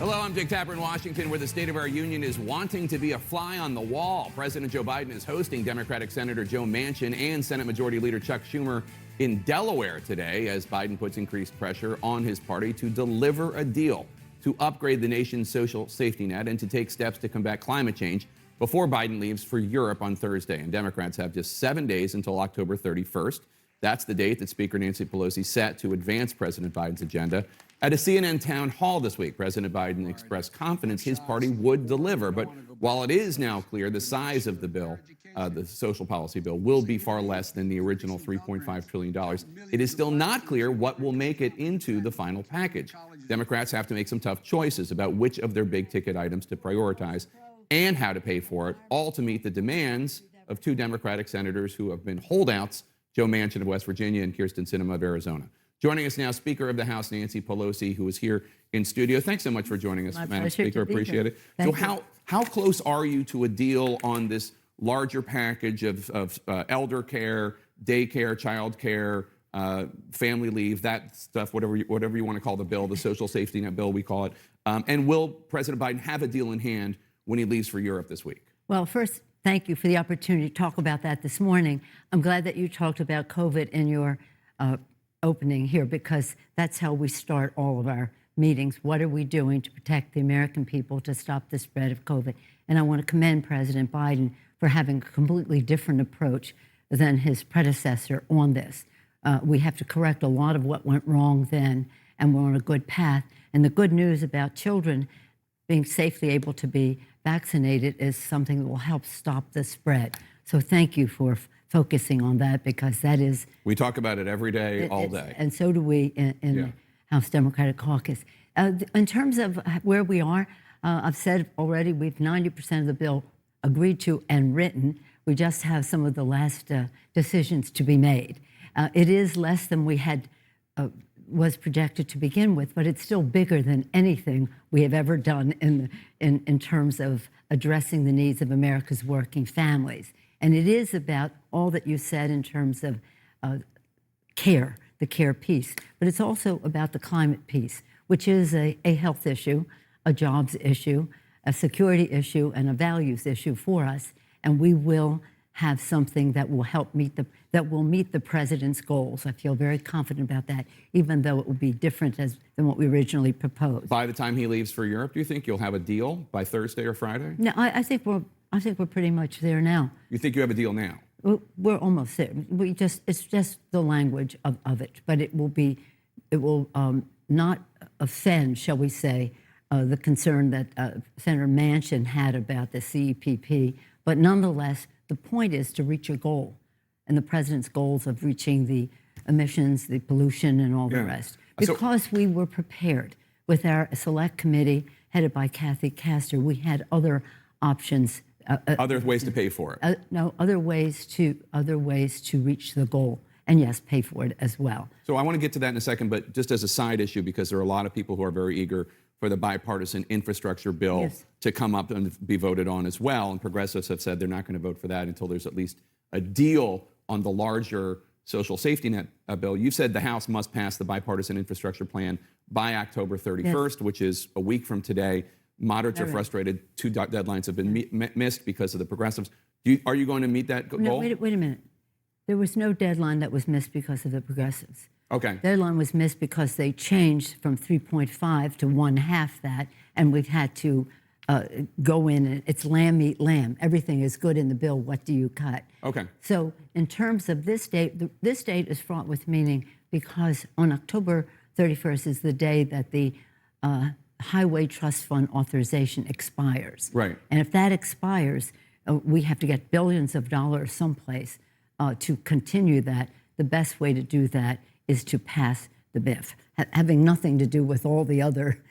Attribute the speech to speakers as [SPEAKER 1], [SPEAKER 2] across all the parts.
[SPEAKER 1] Hello, I'm Dick Tapper in Washington, where the State of our Union is wanting to be a fly on the wall. President Joe Biden is hosting Democratic Senator Joe Manchin and Senate Majority Leader Chuck Schumer in Delaware today as Biden puts increased pressure on his party to deliver a deal to upgrade the nation's social safety net and to take steps to combat climate change before Biden leaves for Europe on Thursday. And Democrats have just 7 days until October 31st. That's the date that Speaker Nancy Pelosi set to advance President Biden's agenda. At a CNN town hall this week, President Biden expressed confidence his party would deliver. But while it is now clear the size of the bill, the social policy bill, will be far less than the original $3.5 trillion, it is still not clear what will make it into the final package. Democrats have to make some tough choices about which of their big-ticket items to prioritize and how to pay for it, all to meet the demands of two Democratic senators who have been holdouts, Joe Manchin of West Virginia and Kyrsten Sinema of Arizona. Joining us now, Speaker of the House, Nancy Pelosi, who is here in studio. Thanks so much for joining us, Madam Speaker. Appreciate it. So how close are you to a deal on this larger package of elder care, daycare, child care, family leave, that stuff, whatever you want to call the bill, the social safety net bill, we call it. And will President Biden have a deal in hand when he leaves for Europe this week?
[SPEAKER 2] Well, first, thank you for the opportunity to talk about that this morning. I'm glad that you talked about COVID in your opening here, because that's how we start all of our meetings. What are we doing to protect the American people, to stop the spread of COVID? And I want to commend President Biden for having a completely different approach than his predecessor on this. We have to correct a lot of what went wrong then, and we're on a good path. And the good news about children being safely able to be vaccinated is something that will help stop the spread. So thank you for focusing on that, because that is...
[SPEAKER 1] We talk about it every day, all day.
[SPEAKER 2] And so do we in the House Democratic Caucus. In terms of where we are, I've said already we've 90% of the bill agreed to and written. We just have some of the last decisions to be made. It is less than we had was projected to begin with, but it's still bigger than anything we have ever done in terms of addressing the needs of America's working families. And it is about all that you said in terms of care, the care piece, but it's also about the climate piece, which is a health issue, a jobs issue, a security issue, and a values issue for us. And we will have something that will help meet the president's goals. I feel very confident about that, even though it will be different than what we originally proposed.
[SPEAKER 1] By the time he leaves for Europe, do you think you'll have a deal by Thursday or Friday?
[SPEAKER 2] No, I think we're pretty much there now.
[SPEAKER 1] You think you have a deal now?
[SPEAKER 2] We're almost there. It's just the language of it, but it will not offend, shall we say, the concern that Senator Manchin had about the CEPP. But nonetheless, the point is to reach a goal, and the president's goals of reaching the emissions, the pollution, and all the rest. Because we were prepared with our select committee headed by Kathy Castor, we had other options.
[SPEAKER 1] Other ways to pay for it.
[SPEAKER 2] No, other ways to reach the goal, and yes, pay for it as well.
[SPEAKER 1] So I want to get to that in a second, but just as a side issue, because there are a lot of people who are very eager for the bipartisan infrastructure bill to come up and be voted on as well. And progressives have said they're not going to vote for that until there's at least a deal on the larger social safety net bill. You said the House must pass the bipartisan infrastructure plan by October 31st, which is a week from today. Moderates are frustrated. Two deadlines have been missed because of the progressives. Are you going to meet that goal?
[SPEAKER 2] No, wait a minute. There was no deadline that was missed because of the progressives.
[SPEAKER 1] Okay.
[SPEAKER 2] The deadline was missed because they changed from 3.5 to 1/2 that, and we've had to go in, and it's lamb eat lamb. Everything is good in the bill. What do you cut?
[SPEAKER 1] Okay.
[SPEAKER 2] So in terms of this date, this date is fraught with meaning, because on October 31st is the day that the Highway Trust Fund authorization expires.
[SPEAKER 1] Right.
[SPEAKER 2] And if that expires, we have to get billions of dollars someplace to continue that. The best way to do that is to pass the BIF, having nothing to do with all the other,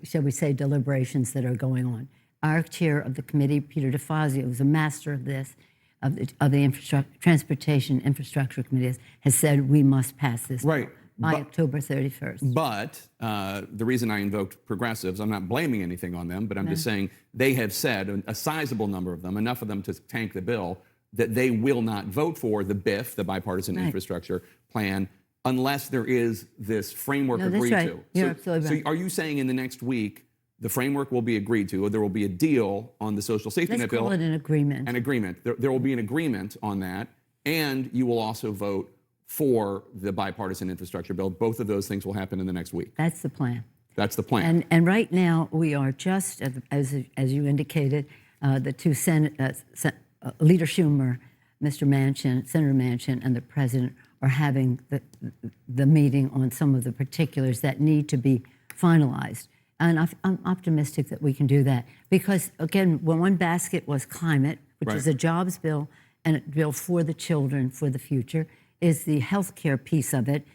[SPEAKER 2] shall we say, deliberations that are going on. Our chair of the committee, Peter DeFazio, who's a master of this, of the Transportation Infrastructure Committee, has said we must pass this by October 31st.
[SPEAKER 1] But the reason I invoked progressives, I'm not blaming anything on them, but I'm just saying they have said, a sizable number of them, enough of them to tank the bill, that they will not vote for the BIF, the bipartisan infrastructure plan, unless there is this framework agreed to.
[SPEAKER 2] You're absolutely right.
[SPEAKER 1] So are you saying in the next week The framework will be agreed to. There will be a deal on the social safety net bill.
[SPEAKER 2] Let's call it an agreement.
[SPEAKER 1] An agreement. There will be an agreement on that, and you will also vote for the bipartisan infrastructure bill. Both of those things will happen in the next week.
[SPEAKER 2] That's the plan.
[SPEAKER 1] That's the plan.
[SPEAKER 2] And right now we are just, as you indicated, the two Leader Schumer, Mr. Manchin, Senator Manchin, and the President are having the meeting on some of the particulars that need to be finalized. And I'm optimistic that we can do that because, again, one basket was climate, which is a jobs bill and a bill for the children for the future, is the health care piece of it,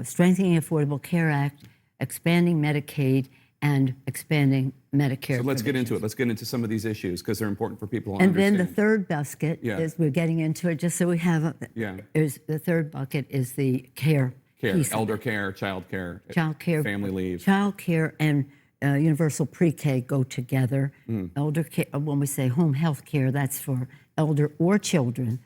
[SPEAKER 2] strengthening the Affordable Care Act, expanding Medicaid, and expanding Medicare.
[SPEAKER 1] So let's get into it. Let's get into some of these issues because they're important for people to
[SPEAKER 2] and
[SPEAKER 1] understand.
[SPEAKER 2] then the third basket is, we're getting into it just so we have, the third bucket is the care.
[SPEAKER 1] Elder care, child care, family leave.
[SPEAKER 2] Child care and universal pre-K go together. Elder care, when we say home health care, that's for elder or children,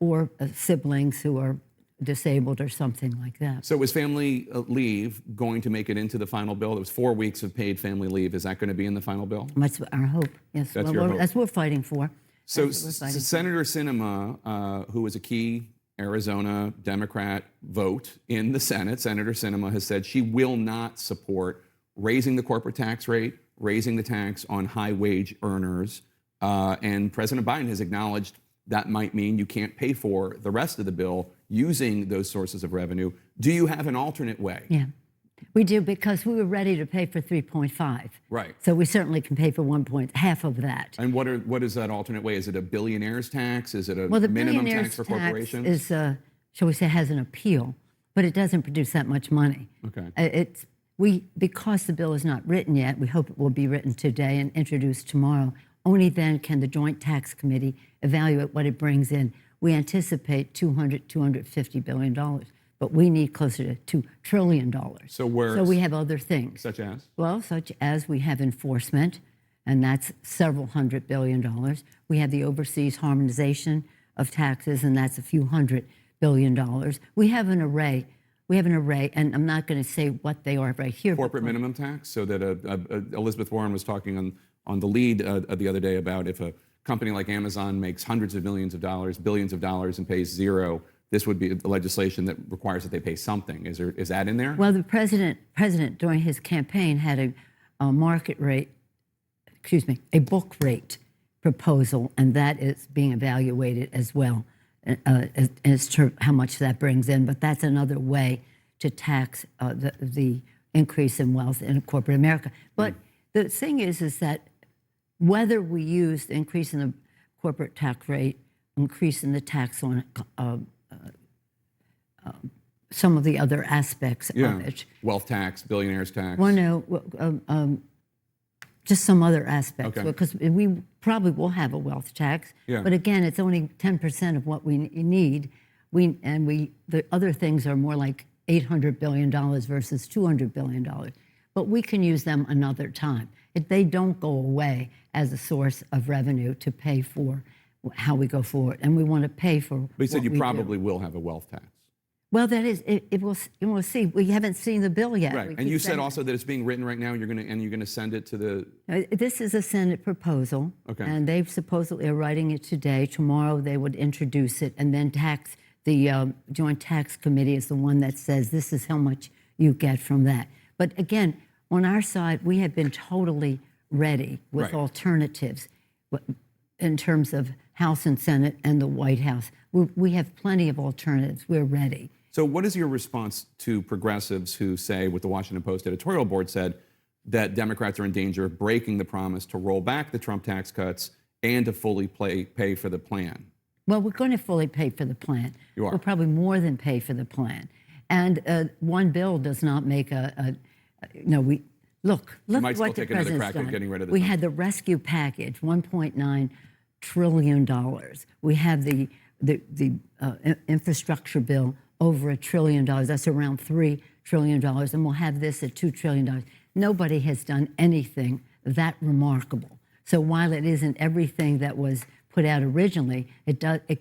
[SPEAKER 2] or siblings who are disabled or something like that.
[SPEAKER 1] So is family leave going to make it into the final bill? It was 4 weeks of paid family leave. Is that going to be in the final bill?
[SPEAKER 2] That's our hope, yes.
[SPEAKER 1] That's your hope.
[SPEAKER 2] That's what we're fighting for.
[SPEAKER 1] So Senator Sinema, who was a key Arizona Democrat vote in the Senate, Senator Sinema has said she will not support raising the corporate tax rate, raising the tax on high-wage earners, and President Biden has acknowledged that might mean you can't pay for the rest of the bill using those sources of revenue. Do you have an alternate way?
[SPEAKER 2] Yeah, we do, because we were ready to pay for 3.5.
[SPEAKER 1] Right.
[SPEAKER 2] So we certainly can pay for half of that.
[SPEAKER 1] And what is that alternate way? Is it a billionaire's tax? Is it a minimum tax for corporations?
[SPEAKER 2] Is, shall we say, has an appeal, but it doesn't produce that much money.
[SPEAKER 1] Okay.
[SPEAKER 2] Because the bill is not written yet, we hope it will be written today and introduced tomorrow. Only then can the Joint Tax Committee evaluate what it brings in. We anticipate $250 billion, but we need closer to $2 trillion.
[SPEAKER 1] So
[SPEAKER 2] we have other things.
[SPEAKER 1] Such as?
[SPEAKER 2] Well, such as we have enforcement, and that's several $100 billion. We have the overseas harmonization of taxes, and that's a few $100 billion. We have an array. And I'm not going to say what they are right here.
[SPEAKER 1] Corporate minimum tax, so that Elizabeth Warren was talking on the lead the other day about if a company like Amazon makes hundreds of millions of dollars, billions of dollars, and pays zero, this would be a legislation that requires that they pay something. Is that in there?
[SPEAKER 2] Well, the president during his campaign had a market rate, a book rate proposal, and that is being evaluated as well as to how much that brings in. But that's another way to tax the increase in wealth in corporate America. But the thing is that whether we use the increase in the corporate tax rate, increase in the tax on some of the other aspects of it.
[SPEAKER 1] Wealth tax, billionaire's tax.
[SPEAKER 2] Well, no, just some other aspects.
[SPEAKER 1] Okay.
[SPEAKER 2] Because we probably will have a wealth tax, but again, it's only 10% of what we need. The other things are more like $800 billion versus $200 billion. But we can use them another time. They don't go away as a source of revenue to pay for how we go forward. And we want to pay for
[SPEAKER 1] But you said you probably will have a wealth tax.
[SPEAKER 2] Well, that is, we'll see. We haven't seen the bill yet.
[SPEAKER 1] Right, and you said also that it's being written right now. You're going to send it to the.
[SPEAKER 2] This is a Senate proposal, and they've supposedly are writing it today. Tomorrow they would introduce it, and then the Joint Tax Committee is the one that says this is how much you get from that. But again, on our side, we have been totally ready with alternatives in terms of House and Senate and the White House. We have plenty of alternatives. We're ready.
[SPEAKER 1] So what is your response to progressives who say, what the Washington Post editorial board said, that Democrats are in danger of breaking the promise to roll back the Trump tax cuts and to fully pay for the plan?
[SPEAKER 2] Well, we're going to fully pay for the plan.
[SPEAKER 1] You are.
[SPEAKER 2] We'll probably more than pay for the plan. And one bill does not make look
[SPEAKER 1] You might
[SPEAKER 2] what
[SPEAKER 1] still
[SPEAKER 2] the
[SPEAKER 1] take another
[SPEAKER 2] president's
[SPEAKER 1] crack at
[SPEAKER 2] done.
[SPEAKER 1] getting rid of the
[SPEAKER 2] We
[SPEAKER 1] Trump.
[SPEAKER 2] had the rescue package, $1.9 trillion. We have the infrastructure bill, over $1 trillion. That's around $3 trillion. And we'll have this at $2 trillion. Nobody has done anything that remarkable. So while it isn't everything that was put out originally, it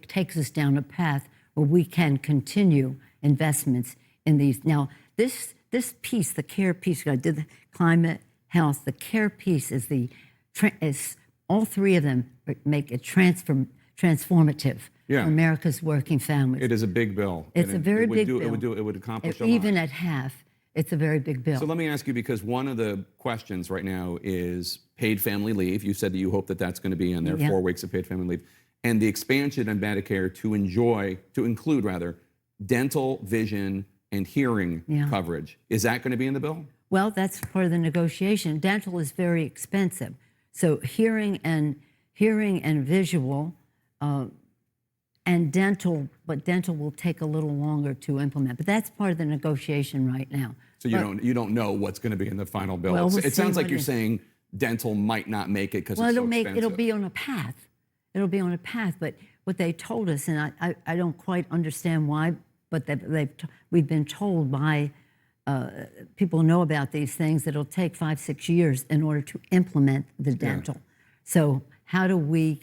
[SPEAKER 2] takes us down a path where we can continue investments in these. Now, this piece, the care piece, I did the climate, health. The care piece is is all three of them make it transformative for America's working families.
[SPEAKER 1] It is a big bill.
[SPEAKER 2] It's a very big bill.
[SPEAKER 1] It would accomplish a lot.
[SPEAKER 2] Even at half, it's a very big bill.
[SPEAKER 1] So let me ask you, because one of the questions right now is paid family leave. You said that you hope that that's going to be in there, 4 weeks of paid family leave, and the expansion of Medicare to include dental, vision, and hearing coverage. Is that going to be in the bill?
[SPEAKER 2] Well, that's part of the negotiation. Dental is very expensive, so hearing and visual, and dental, but dental will take a little longer to implement. But that's part of the negotiation right now.
[SPEAKER 1] So you don't know what's going to be in the final bill.
[SPEAKER 2] Well,
[SPEAKER 1] it sounds like you're saying dental might not make it because it's so expensive.
[SPEAKER 2] It'll be on a path. It'll be on a path. But what they told us, and I don't quite understand why, but we've been told by people who know about these things that it'll take 5-6 years in order to implement the dental. So how do we,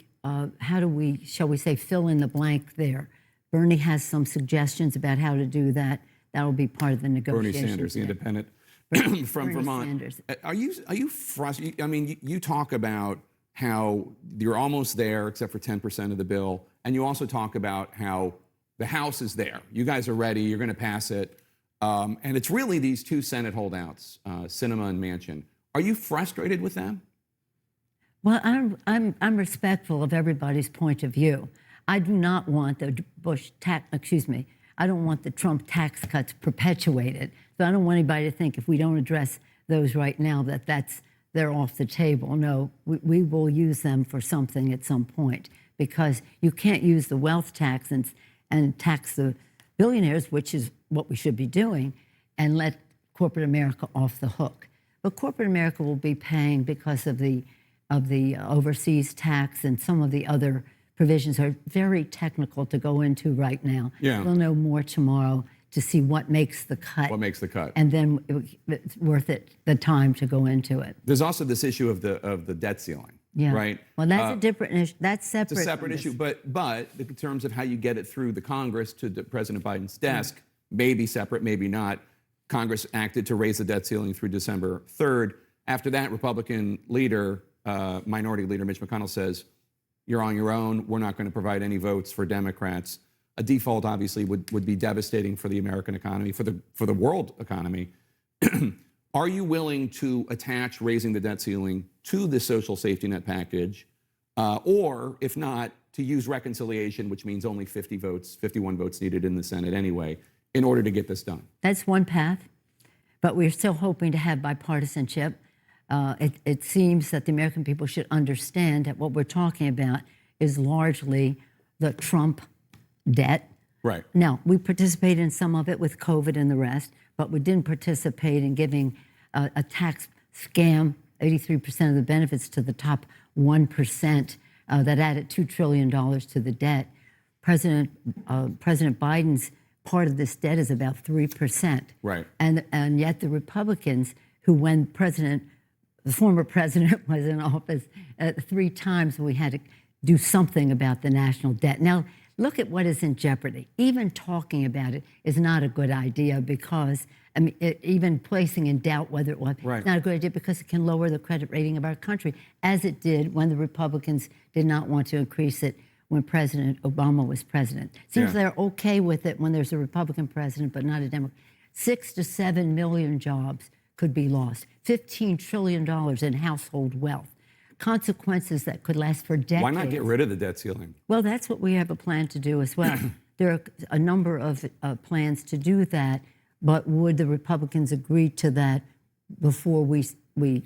[SPEAKER 2] shall we say, fill in the blank there? Bernie has some suggestions about how to do that. That'll be part of the negotiation.
[SPEAKER 1] Bernie Sanders, the independent from
[SPEAKER 2] Bernie
[SPEAKER 1] Vermont.
[SPEAKER 2] Sanders.
[SPEAKER 1] Are you frustrated? I mean, you talk about how you're almost there, except for 10% of the bill, and you also talk about how the House is there. You guys are ready. You're going to pass it, and it's really these two Senate holdouts, Sinema and Manchin. Are you frustrated with them?
[SPEAKER 2] Well, I'm respectful of everybody's point of view. I do not want the I don't want the Trump tax cuts perpetuated. So I don't want anybody to think if we don't address those right now they're off the table. No, we will use them for something at some point, because you can't use the wealth tax and tax the billionaires, which is what we should be doing, and let corporate America off the hook. But corporate America will be paying because of the overseas tax, and some of the other provisions are very technical to go into right now.
[SPEAKER 1] Yeah.
[SPEAKER 2] We'll know more tomorrow to see what makes the cut.
[SPEAKER 1] What makes the cut?
[SPEAKER 2] And then it's worth it, the time to go into it.
[SPEAKER 1] There's also this issue of the debt ceiling, right?
[SPEAKER 2] Well, that's a different issue. That's separate.
[SPEAKER 1] It's a separate issue, but in terms of how you get it through the Congress to President Biden's desk, maybe separate, maybe not. Congress acted to raise the debt ceiling through December 3rd. After that, Republican leader, Minority Leader Mitch McConnell says, you're on your own. We're not going to provide any votes for Democrats. A default, obviously, would be devastating for the American economy, for the world economy. Are you willing to attach raising the debt ceiling to the social safety net package, or if not, to use reconciliation, which means only 51 votes needed in the Senate anyway, in order to get this done?
[SPEAKER 2] That's one path, but we're still hoping to have bipartisanship. It seems that the American people should understand that what we're talking about is largely the Trump debt.
[SPEAKER 1] Right.
[SPEAKER 2] Now, we participated in some of it with COVID and the rest, but we didn't participate in giving a tax scam, 83% of the benefits to the top 1%, that added $2 trillion to the debt. President Biden's part of this debt is about 3%.
[SPEAKER 1] Right.
[SPEAKER 2] And yet the Republicans, who when the former president was in office 3 times, we had to do something about the national debt. Now, look at what is in jeopardy. Even talking about it is not a good idea, because, I mean, even placing in doubt whether it was, it's not a good idea, because it can lower the credit rating of our country, as it did when the Republicans did not want to increase it when President Obama was president. Seems they're okay with it when there's a Republican president, but not a Democrat. 6 to 7 million jobs could be lost. $15 trillion in household wealth. Consequences that could last for decades.
[SPEAKER 1] Why not get rid of the debt ceiling?
[SPEAKER 2] Well, that's what we have a plan to do as well. There are a number of plans to do that, but would the Republicans agree to that before we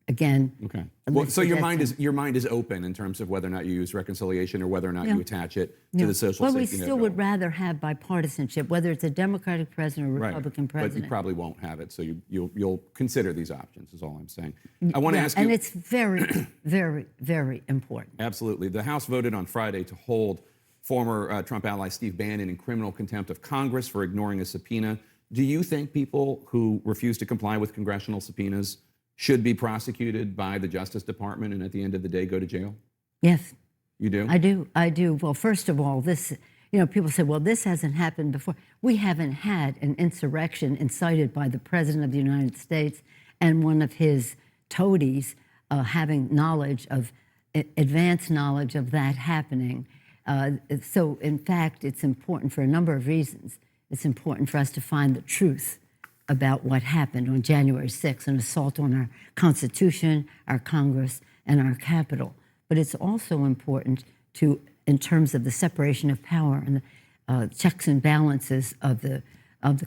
[SPEAKER 2] again?
[SPEAKER 1] Okay. Well, so your mind is open in terms of whether or not you use reconciliation or whether or not you attach it to the social safety net.
[SPEAKER 2] Well, we still would rather have bipartisanship, whether it's a Democratic president or Republican president.
[SPEAKER 1] But you probably won't have it, so you'll consider these options, is all I'm saying. I want to ask you.
[SPEAKER 2] And it's very, very, very important.
[SPEAKER 1] Absolutely. The House voted on Friday to hold former Trump ally Steve Bannon in criminal contempt of Congress for ignoring a subpoena. Do you think people who refuse to comply with congressional subpoenas should be prosecuted by the Justice Department and at the end of the day go to jail?
[SPEAKER 2] Yes.
[SPEAKER 1] You do?
[SPEAKER 2] I do. Well, first of all, people say, well, this hasn't happened before. We haven't had an insurrection incited by the President of the United States and one of his toadies having knowledge of, advanced knowledge of that happening. So, in fact, it's important for a number of reasons. It's important for us to find the truth about what happened on January 6th, an assault on our Constitution, our Congress, and our Capitol. But it's also important to, in terms of the separation of power and the checks and balances of the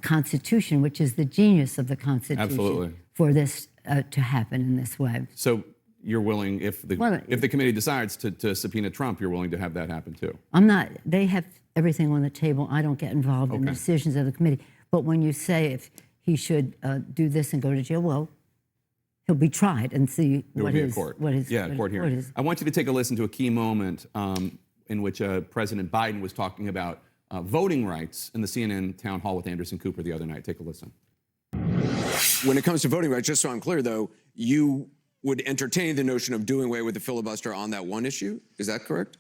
[SPEAKER 2] Constitution, which is the genius of the Constitution.
[SPEAKER 1] Absolutely.
[SPEAKER 2] For this to happen in this way.
[SPEAKER 1] So you're willing, if the committee decides to subpoena Trump, you're willing to have that happen too?
[SPEAKER 2] I'm not. They have everything on the table. I don't get involved in the decisions of the committee. But when you say if he should do this and go to jail, well, he'll be tried and see what his court hearing.
[SPEAKER 1] I want you to take a listen to a key moment in which President Biden was talking about voting rights in the CNN town hall with Anderson Cooper the other night. Take a listen.
[SPEAKER 3] When it comes to voting rights, just so I'm clear, though, you would entertain the notion of doing away with the filibuster on that one issue. Is that correct?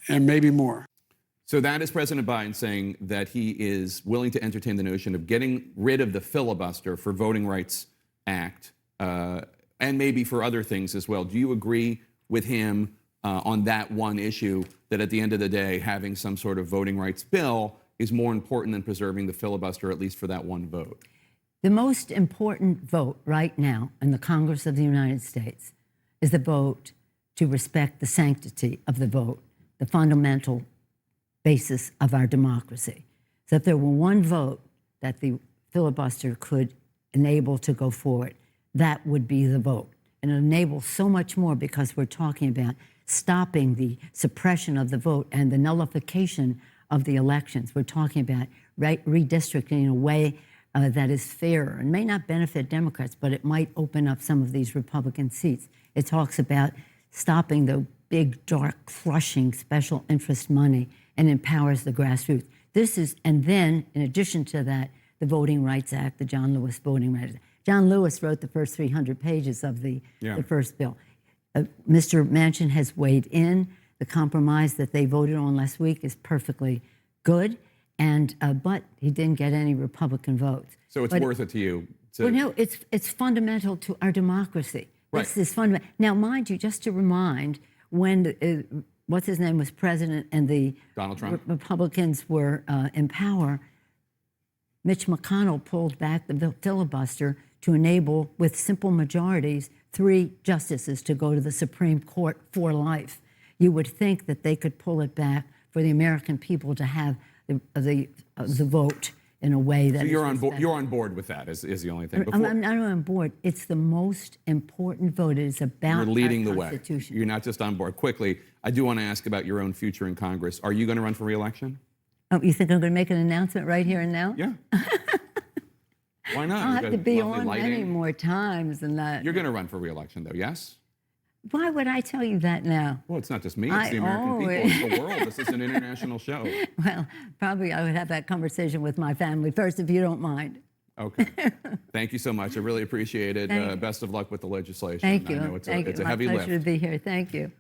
[SPEAKER 4] And maybe more.
[SPEAKER 1] So that is President Biden saying that he is willing to entertain the notion of getting rid of the filibuster for Voting Rights Act and maybe for other things as well. Do you agree with him on that one issue, that at the end of the day, having some sort of voting rights bill is more important than preserving the filibuster, at least for that one vote?
[SPEAKER 2] The most important vote right now in the Congress of the United States is the vote to respect the sanctity of the vote, the fundamental basis of our democracy. So if there were one vote that the filibuster could enable to go forward, that would be the vote. And it enables so much more because we're talking about stopping the suppression of the vote and the nullification of the elections. We're talking about redistricting in a way that is fairer and may not benefit Democrats, but it might open up some of these Republican seats. It talks about stopping the big, dark, crushing special interest money and empowers the grassroots. And then, in addition to that, the Voting Rights Act, the John Lewis Voting Rights Act. John Lewis wrote the first 300 pages of the first bill. Mr. Manchin has weighed in. The compromise that they voted on last week is perfectly good, but he didn't get any Republican votes.
[SPEAKER 1] So it's worth it to you?
[SPEAKER 2] Well, no, it's fundamental to our democracy.
[SPEAKER 1] Right.
[SPEAKER 2] This is fundamental. Now, mind you, just to remind, when what's his name was president and the
[SPEAKER 1] Donald Trump
[SPEAKER 2] Republicans were in power, Mitch McConnell pulled back the filibuster to enable, with simple majorities, 3 justices to go to the Supreme Court for life. You would think that they could pull it back for the American people to have the vote in a way that.
[SPEAKER 1] So you're on board. You're on board with that. Is the only thing.
[SPEAKER 2] I'm not on board. It's the most important vote. It is about
[SPEAKER 1] You're leading
[SPEAKER 2] our
[SPEAKER 1] the
[SPEAKER 2] Constitution.
[SPEAKER 1] way. You're not just on board. Quickly, I do want to ask about your own future in Congress. Are you going to run for re-election?
[SPEAKER 2] Oh, you think I'm going to make an announcement right here and now?
[SPEAKER 1] Yeah. Why not?
[SPEAKER 2] I'll have to be on many more times than that.
[SPEAKER 1] You're going to run for re-election, though, yes?
[SPEAKER 2] Why would I tell you that now?
[SPEAKER 1] Well, it's not just me. It's the American people. It's the world. This is an international show.
[SPEAKER 2] Well, probably I would have that conversation with my family first, if you don't mind.
[SPEAKER 1] Okay. Thank you so much. I really appreciate it. Best of luck with the legislation.
[SPEAKER 2] Thank you.
[SPEAKER 1] I know it's a heavy lift.
[SPEAKER 2] My pleasure to be here. Thank you.